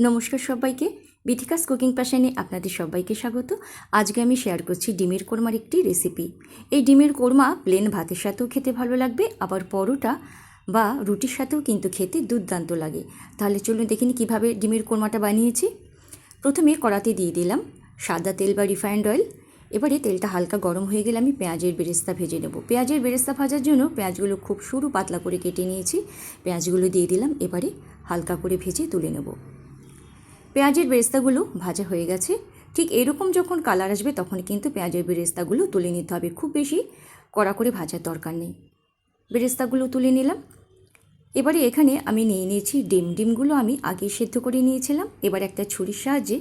নমস্কার সবাইকে, বিথিকাস কুকিং প্যাশনে আপনাদের সবাইকে স্বাগত। আজকে আমি শেয়ার করছি ডিমের কোরমার একটি রেসিপি। এই ডিমের কোরমা প্লেন ভাতের সাথেও খেতে ভালো লাগবে, আবার পরোটা বা রুটির সাথেও কিন্তু খেতে দুর্দান্ত লাগে। তাহলে চলুন দেখিনি কীভাবে ডিমের কোরমাটা বানিয়েছি। প্রথমে কড়াতে দিয়ে দিলাম সাদা তেল বা রিফাইন্ড অয়েল। এবারে তেলটা হালকা গরম হয়ে গেলে আমি পেঁয়াজের বেরেস্তা ভেজে নেব। পেঁয়াজের বেরেস্তা ভাজার জন্য পেঁয়াজগুলো খুব সরু পাতলা করে কেটে নিয়েছি। পেঁয়াজগুলো দিয়ে দিলাম, এবারে হালকা করে ভেজে তুলে নেব। পেঁয়াজের বেরেস্তাগুলো ভাজা হয়ে গেছে। ঠিক এরকম যখন কালার আসবে তখন কিন্তু পেঁয়াজের বেরেস্তাগুলো তুলে নিতে হবে, খুব বেশি কড়া করে ভাজার দরকার নেই। বেরেস্তাগুলো তুলে নিলাম। এবারে এখানে আমি নিয়ে নিয়েছি ডিমগুলো আমি আগে সেদ্ধ করে নিয়েছিলাম। এবার একটা ছুরির সাহায্যে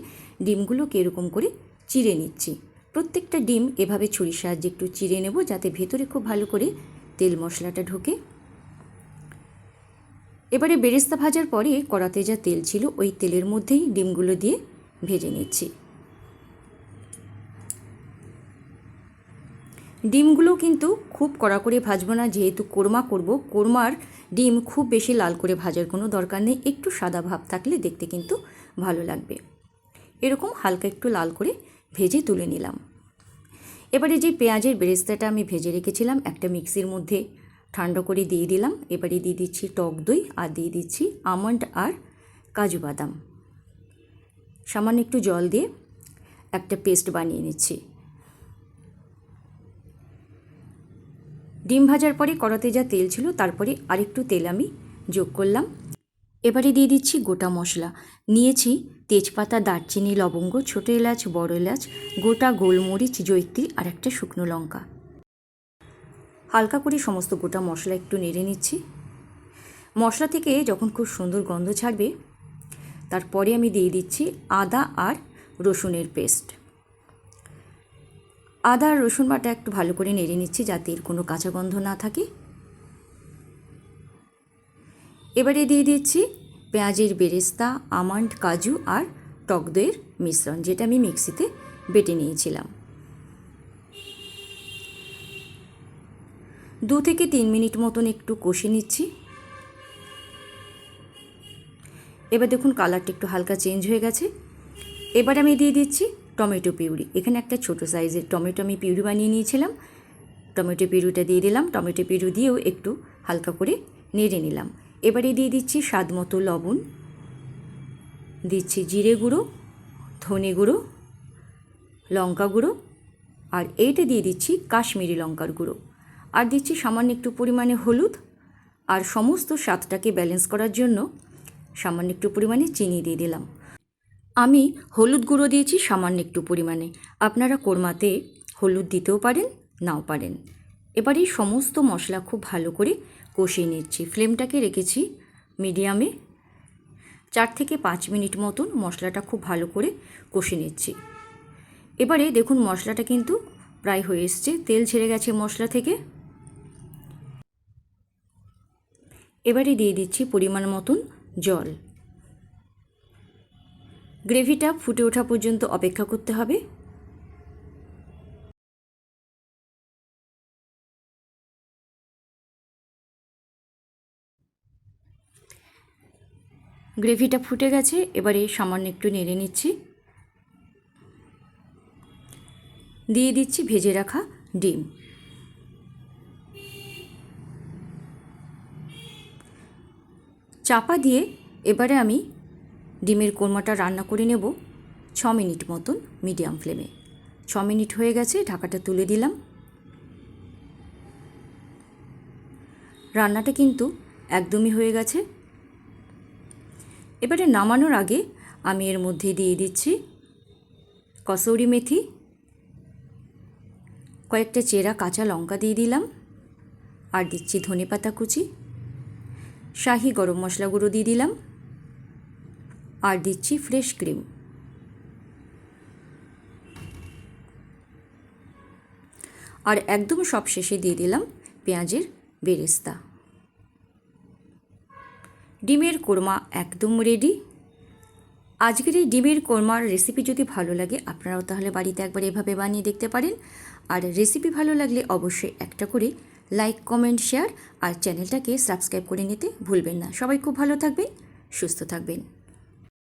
ডিমগুলোকে এরকম করে চিড়ে নিচ্ছি। প্রত্যেকটা ডিম এভাবে ছুরির সাহায্যে একটু চিড়ে নেব, যাতে ভেতরে খুব ভালো করে তেল মশলাটা ঢোকে। এবারে বেরেস্তা ভাজার পরে কড়াতে যা তেল ছিল ওই তেলের মধ্যেই ডিমগুলো দিয়ে ভেজে নিচ্ছি। ডিমগুলো কিন্তু খুব কড়া করে ভাজবো না, যেহেতু কোরমা করব। কোরমার ডিম খুব বেশি লাল করে ভাজার কোনো দরকার নেই, একটু সাদা ভাব থাকলে দেখতে কিন্তু ভালো লাগবে। এরকম হালকা একটু লাল করে ভেজে তুলে নিলাম। এবারে যে পেঁয়াজের বেরেস্তাটা আমি ভেজে রেখেছিলাম একটা মিক্সির মধ্যে ঠান্ডা করে দিয়ে দিলাম। এবারে দিয়ে দিচ্ছি টক দই আর দিয়ে দিচ্ছি আমন্ড আর কাজু বাদাম। সামান্য একটু জল দিয়ে একটা পেস্ট বানিয়ে নিচ্ছি। ডিম ভাজার পরে কড়াতে যা তেল ছিল তারপরে আরেকটু তেল আমি যোগ করলাম। এবারে দিয়ে দিচ্ছি গোটা মশলা। নিয়েছি তেজপাতা, দারচিনি, লবঙ্গ, ছোটো এলাচ, বড় এলাচ, গোটা গোলমরিচ, জয়িত্রী আর একটা শুকনো লঙ্কা। হালকা করে সমস্ত গোটা মশলা একটু নেড়ে নিচ্ছি। মশলা থেকে যখন খুব সুন্দর গন্ধ ছাড়বে তারপরে আমি দিয়ে দিচ্ছি আদা আর রসুনের পেস্ট। আদা আর রসুন বাটা একটু ভালো করে নেড়ে নিচ্ছি, যাতে এর কোনো কাঁচা গন্ধ না থাকে। এবারে দিয়ে দিচ্ছি পেঁয়াজের বেরেস্তা, আমন্ড, কাজু আর টক দইয়ের মিশ্রণ, যেটা আমি মিক্সিতে বেটে নিয়েছিলাম। 2 থেকে 3 মিনিট মতন একটু কষে নিচ্ছি। এবার দেখুন কালারটা একটু হালকা চেঞ্জ হয়ে গেছে। এবার আমি দিয়ে দিচ্ছি টমেটো পিউরি। এখানে একটা ছোটো সাইজের টমেটো আমি পিউরি বানিয়ে নিয়েছিলাম। টমেটো পিউরিটা দিয়ে দিলাম। টমেটো পিউরি দিয়েও একটু হালকা করে নেড়ে নিলাম। এবারে দিয়ে দিচ্ছি স্বাদ মতো লবণ, দিচ্ছি জিরে গুঁড়ো, ধনে গুঁড়ো, লঙ্কা গুঁড়ো, আর এইটা দিয়ে দিচ্ছি কাশ্মীরি লঙ্কার গুঁড়ো, আর দিচ্ছি সামান্য একটু পরিমাণে হলুদ। আর সমস্ত স্বাদটাকে ব্যালেন্স করার জন্য সামান্য একটু পরিমাণে চিনি দিয়ে দিলাম। আমি হলুদ গুঁড়ো দিয়েছি সামান্য একটু পরিমাণে, আপনারা কোরমাতে হলুদ দিতেও পারেন, নাও পারেন। এবার এই সমস্ত মশলা খুব ভালো করে কষিয়ে নিচ্ছি। ফ্লেমটাকে রেখেছি মিডিয়ামে। 4 থেকে 5 মিনিট মতন মশলাটা খুব ভালো করে কষে নিচ্ছি। এবারে দেখুন মশলাটা কিন্তু প্রায় হয়ে এসছে, তেল ছেড়ে গেছে মশলা থেকে। এবারে দিয়ে দিচ্ছি পরিমাণ মতন জল। গ্রেভিটা ফুটে ওঠা পর্যন্ত অপেক্ষা করতে হবে। গ্রেভিটা ফুটে গেছে, এবারে সামান্য একটু নেড়ে নিচ্ছি। দিয়ে দিচ্ছি ভেজে রাখা ডিম। চাপা দিয়ে এবারে আমি ডিমের কোরমাটা রান্না করে নেব 6 মিনিট মতন মিডিয়াম ফ্লেমে। 6 মিনিট হয়ে গেছে, ঢাকাটা তুলে দিলাম। রান্নাটা কিন্তু একদমই হয়ে গেছে। এবারে নামানোর আগে আমি এর মধ্যে দিয়ে দিচ্ছি কসুরি মেথি, কয়েকটা চেরা কাঁচা লঙ্কা দিয়ে দিলাম, আর দিচ্ছি ধনেপাতা কুচি, শাহি গরম মশলা গুঁড়ো দিয়ে দিলাম, আর দিচ্ছি ফ্রেশ ক্রিম। আর একদম সব শেষে দিয়ে দিলাম পেঁয়াজের বেরেস্তা। ডিমের কোরমা একদম রেডি। আজকের এই ডিমের কোরমার রেসিপি যদি ভালো লাগে আপনারাও তাহলে বাড়িতে একবার এভাবে বানিয়ে দেখতে পারেন। আর রেসিপি ভালো লাগলে অবশ্যই একটা করে লাইক, কমেন্ট, শেয়ার আর চ্যানেলটাকে সাবস্ক্রাইব করে নিতে ভুলবেন না। সবাই খুব ভালো থাকবেন, সুস্থ থাকবেন।